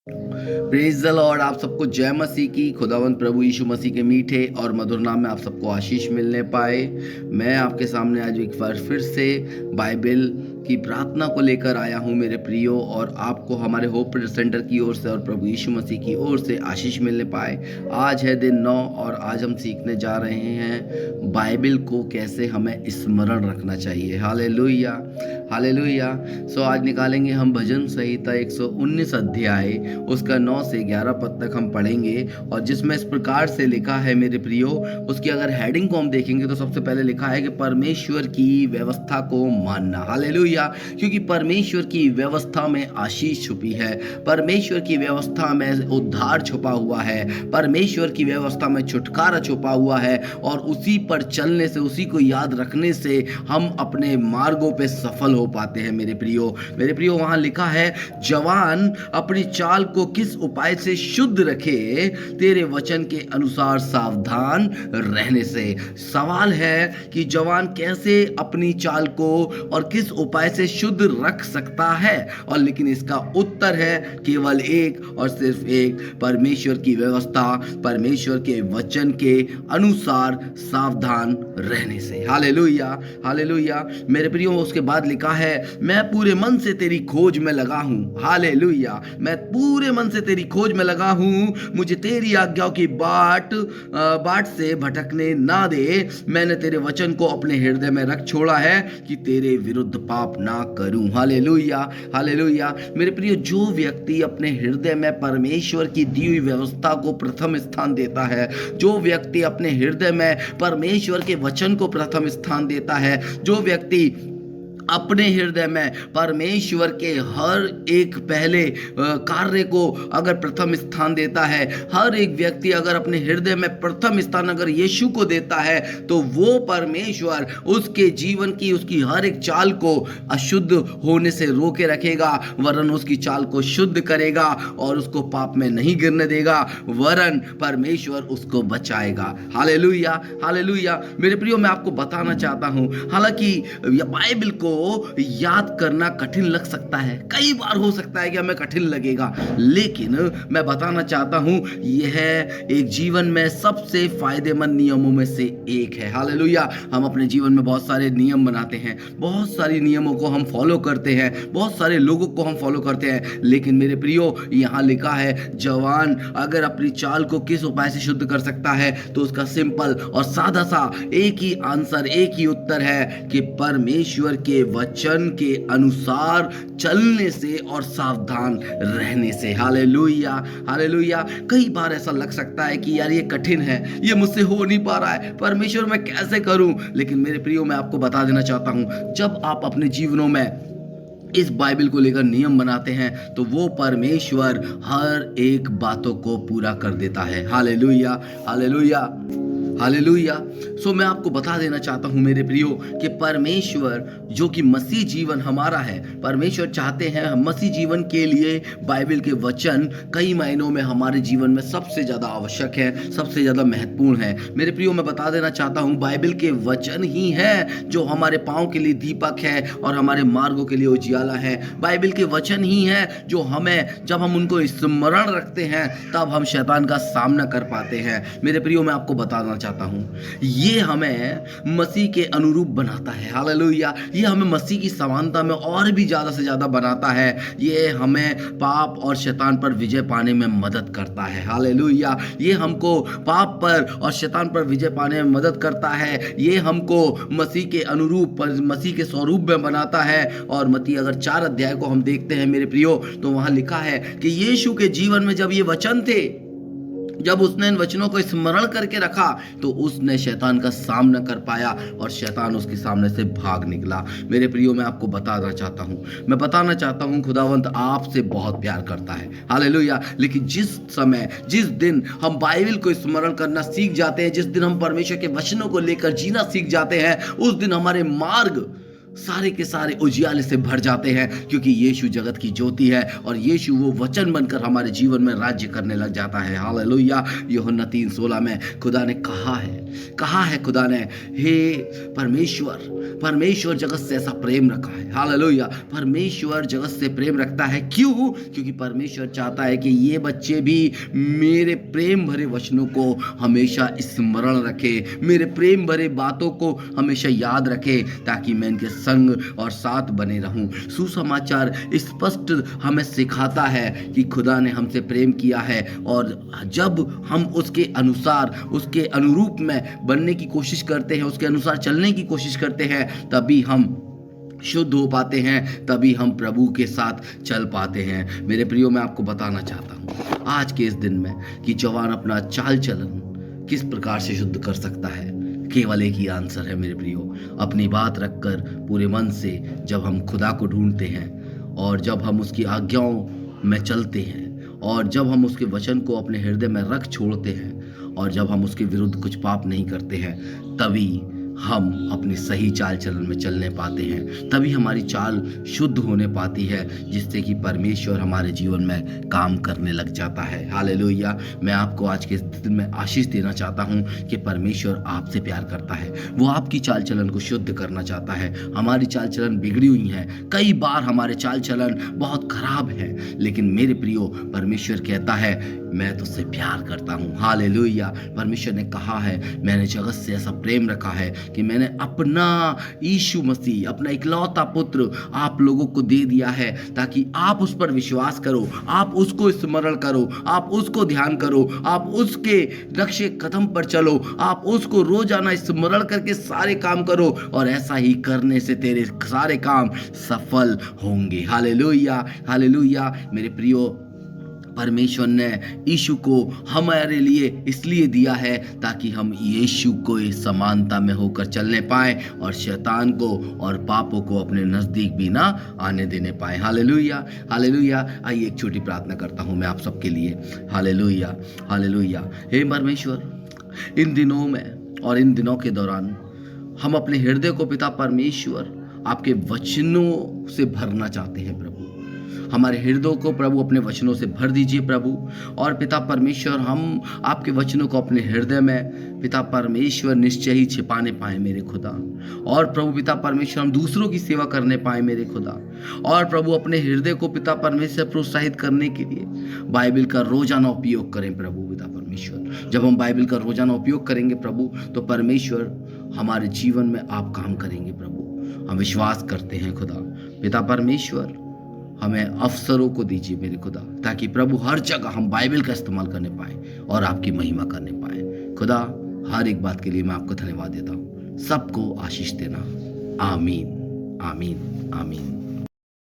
Praise the Lord. आप सबको जय मसीह की। खुदावंत प्रभु यीशु मसीह के मीठे और मधुर नाम में आप सबको आशीष मिलने पाए। मैं आपके सामने आज एक बार फिर से बाइबल की प्रार्थना को लेकर आया हूं मेरे प्रियो, और आपको हमारे होप सेंटर की ओर से और प्रभु यीशु मसीह की ओर से आशीष मिलने पाए। आज है दिन 9 और आज हम सीखने जा रहे हैं बाइबल को कैसे हमें स्मरण रखना चाहिए। Hallelujah, hallelujah. सो आज निकालेंगे हम भजन संहिता 119 अध्याय, उसका 9 से 11 पद तक हम पढ़ेंगे, और जिसमें इस प्रकार से लिखा है मेरे प्रियो। उसकी अगर हेडिंग को हम देखेंगे तो सबसे पहले लिखा है कि परमेश्वर की व्यवस्था को मानना। हालेलुया। क्योंकि परमेश्वर की व्यवस्था में आशीष छुपी है, परमेश्वर की व्यवस्था में उद्धार छुपा हुआ है, परमेश्वर की व्यवस्था में छुटकारा छुपा हुआ है, और उसी पर चलने से, उसी को याद रखने से हम अपने मार्गों पे सफल हो पाते हैं। मेरे प्रियो वहां लिखा है, जवान अपनी चाल को किस उपाय से शुद्ध रखे, तेरे वचन के अनुसार सावधान रहने से। सवाल है कि जवान कैसे अपनी चाल को और किस उपाय से शुद्ध रख सकता है, और लेकिन इसका उत्तर है केवल एक और सिर्फ एक, परमेश्वर की व्यवस्था, परमेश्वर के वचन के अनुसार सावधान रहने से। Hallelujah, hallelujah. मेरे प्रियो उसके बाद लिखा है, मैं पूरे मन से तेरी खोज में लगा हूं। हालेलुया, मैं पूरे मन से तेरी खोज में लगा हूं। मुझे तेरी आज्ञाओं की बाट से भटकने ना दे। मैंने तेरे वचन को अपने हृदय में रख छोड़ा है कि तेरे विरुद्ध पाप ना करूं। Hallelujah, hallelujah. मेरे प्रियो, जो व्यक्ति अपने हृदय में परमेश्वर की दी हुई व्यवस्था को प्रथम स्थान देता है, जो व्यक्ति अपने हृदय में परमेश्वर के वचन को प्रथम स्थान देता है, जो व्यक्ति अपने हृदय में परमेश्वर के हर एक पहले कार्य को अगर प्रथम स्थान देता है, हर एक व्यक्ति अगर अपने हृदय में प्रथम स्थान अगर यीशु को देता है, तो वो परमेश्वर उसके जीवन की, उसकी हर एक चाल को अशुद्ध होने से रोके रखेगा, वरन उसकी चाल को शुद्ध करेगा और उसको पाप में नहीं गिरने देगा, वरन परमेश्वर उसको बचाएगा। Hallelujah, hallelujah. मेरे प्रियो, मैं आपको बताना चाहता हूं, हालांकि बाइबल को याद करना कठिन लग सकता है, कई बार हो सकता है कि हमें कठिन लगेगा, लेकिन मैं बताना चाहता हूं यह एक जीवन में सबसे फायदेमंद नियमों में से एक है। हालेलुया। हम अपने जीवन में बहुत सारे नियम बनाते हैं, बहुत सारे नियमों को हम फॉलो करते हैं, बहुत सारे लोगों को हम फॉलो करते हैं, लेकिन मेरे प्रियो यहां लिखा है, जवान अगर अपनी चाल को किस उपाय से शुद्ध कर सकता है, तो उसका सिंपल और सादा सा एक ही आंसर, एक ही उत्तर है कि परमेश्वर के वचन के अनुसार चलने से और सावधान रहने से। Hallelujah, hallelujah. कई बार ऐसा लग सकता है कि यार ये कठिन है, ये मुझसे हो नहीं पा रहा है, परमेश्वर मैं कैसे करूं। लेकिन मेरे प्रियो, मैं आपको बता देना चाहता हूं, जब आप अपने जीवनों में इस बाइबल को लेकर नियम बनाते हैं, तो वो परमेश्वर हर एक बातों को पूरा कर देता है। Hallelujah, hallelujah, hallelujah. सो मैं आपको बता देना चाहता हूं मेरे प्रियो कि परमेश्वर जो कि मसीह जीवन हमारा है, परमेश्वर चाहते हैं मसीह जीवन के लिए बाइबल के वचन कई मायनों में हमारे जीवन में सबसे ज़्यादा आवश्यक है, सबसे ज़्यादा महत्वपूर्ण है। मेरे प्रियो, मैं बता देना चाहता हूं, बाइबल के वचन ही है जो हमारे पाँव के लिए दीपक है और हमारे मार्गों के लिए उजियाला है। बाइबल के वचन ही है जो हमें, जब हम उनको स्मरण रखते हैं, तब हम शैतान का सामना कर पाते हैं। मेरे प्रियो, मैं आपको बताना चाहता हूं, ये हमें मसीह के अनुरूप बनाता है। हालेलुया। ये हमें मसीह की समानता में और भी ज्यादा से ज्यादा बनाता है। ये हमें पाप और शैतान पर विजय पाने में मदद करता है। हालेलुया। ये हमको पाप पर और शैतान पर विजय पाने में मदद करता है। ये हमको मसीह के अनुरूप, मसीह के स्वरूप में बनाता है। और मत्ती अगर 4 अध्याय को हम देखते हैं मेरे प्रियो, तो वहां लिखा है कि यीशु के जीवन में जब ये वचन थे, जब उसने इन वचनों को स्मरण करके रखा, तो उसने शैतान का सामना कर पाया और शैतान उसके सामने से भाग निकला। मेरे प्रियो, मैं आपको बताना चाहता हूं, मैं बताना चाहता हूं, खुदावंत आपसे बहुत प्यार करता है। हालेलुया। लेकिन जिस समय, जिस दिन हम बाइबल को स्मरण करना सीख जाते हैं, जिस दिन हम परमेश्वर के वचनों को लेकर जीना सीख जाते हैं, उस दिन हमारे मार्ग सारे के सारे उजियाले से भर जाते हैं, क्योंकि यीशु जगत की ज्योति है और यीशु वो वचन बनकर हमारे जीवन में राज्य करने लग जाता है। हालेलुया। यूहन्ना 3:16 में खुदा ने कहा है खुदा ने, हे परमेश्वर जगत से ऐसा प्रेम रखा है। हालेलुया। परमेश्वर जगत से प्रेम रखता है, क्यों? क्योंकि परमेश्वर चाहता है कि ये बच्चे भी मेरे प्रेम भरे वचनों को हमेशा स्मरण रखे, मेरे प्रेम भरे बातों को हमेशा याद रखे, ताकि मैं इनके संग और साथ बने रहूं। सुसमाचार स्पष्ट हमें सिखाता है कि खुदा ने हमसे प्रेम किया है, और जब हम उसके अनुसार, उसके अनुरूप में बनने की कोशिश करते हैं, उसके अनुसार चलने की कोशिश करते हैं, तभी हम शुद्ध हो पाते हैं, तभी हम प्रभु के साथ चल पाते हैं। मेरे प्रियो, मैं आपको बताना चाहता हूं आज के इस दिन में कि जवान अपना चाल चलन किस प्रकार से शुद्ध कर सकता है। केवल एक ही आंसर है मेरे प्रियो, अपनी बात रखकर पूरे मन से जब हम खुदा को ढूंढते हैं, और जब हम उसकी आज्ञाओं में चलते हैं, और जब हम उसके वचन को अपने हृदय में रख छोड़ते हैं, और जब हम उसके विरुद्ध कुछ पाप नहीं करते हैं, तभी हम अपनी सही चाल चलन में चलने पाते हैं, तभी हमारी चाल शुद्ध होने पाती है, जिससे कि परमेश्वर हमारे जीवन में काम करने लग जाता है। हालेलुया। मैं आपको आज के दिन में आशीष देना चाहता हूं कि परमेश्वर आपसे प्यार करता है, वो आपकी चाल चलन को शुद्ध करना चाहता है। हमारी चाल चलन बिगड़ी हुई है, कई बार हमारे चाल चलन बहुत खराब है, लेकिन मेरे प्रियो, परमेश्वर कहता है मैं तुझसे प्यार करता हूं। हालेलुया। परमेश्वर ने कहा है, मैंने जगत से ऐसा प्रेम रखा है कि मैंने अपना यीशु मसीह, अपना इकलौता पुत्र आप लोगों को दे दिया है, ताकि आप उस पर विश्वास करो, आप उसको स्मरण करो, आप उसको ध्यान करो, आप उसके नक्शे कदम पर चलो, आप उसको रोजाना स्मरण करके सारे काम करो, और ऐसा ही करने से तेरे सारे काम सफल होंगे। हालेलुया। हालेलुया। मेरे प्रियो, परमेश्वर ने यीशु को हमारे लिए इसलिए दिया है ताकि हम यीशु को समानता में होकर चलने पाए, और शैतान को और पापों को अपने नजदीक भी ना आने देने पाए। हालेलुया। हालेलुया। आइए एक छोटी प्रार्थना करता हूं मैं आप सबके लिए। हालेलुया। हालेलुया। हे परमेश्वर, इन दिनों में और इन दिनों के दौरान हम अपने हृदय को पिता परमेश्वर आपके वचनों से भरना चाहते हैं। प्रभु, हमारे हृदय को प्रभु अपने वचनों से भर दीजिए प्रभु। और पिता परमेश्वर, हम आपके वचनों को अपने हृदय में पिता परमेश्वर निश्चय ही छिपाने पाए मेरे खुदा। और प्रभु पिता परमेश्वर, हम दूसरों की सेवा करने पाए मेरे खुदा। और प्रभु अपने हृदय को पिता परमेश्वर प्रोत्साहित करने के लिए बाइबल का रोजाना उपयोग करें प्रभु पिता परमेश्वर। जब हम बाइबल का रोजाना उपयोग करेंगे प्रभु, तो परमेश्वर हमारे जीवन में आप काम करेंगे प्रभु। हम विश्वास करते हैं खुदा। पिता परमेश्वर, हमें अवसरों को दीजिए मेरे खुदा, ताकि प्रभु हर जगह हम बाइबल का इस्तेमाल करने पाए और आपकी महिमा करने पाए। खुदा, हर एक बात के लिए मैं आपको धन्यवाद देता हूँ। सबको आशीष देना। आमीन, आमीन, आमीन।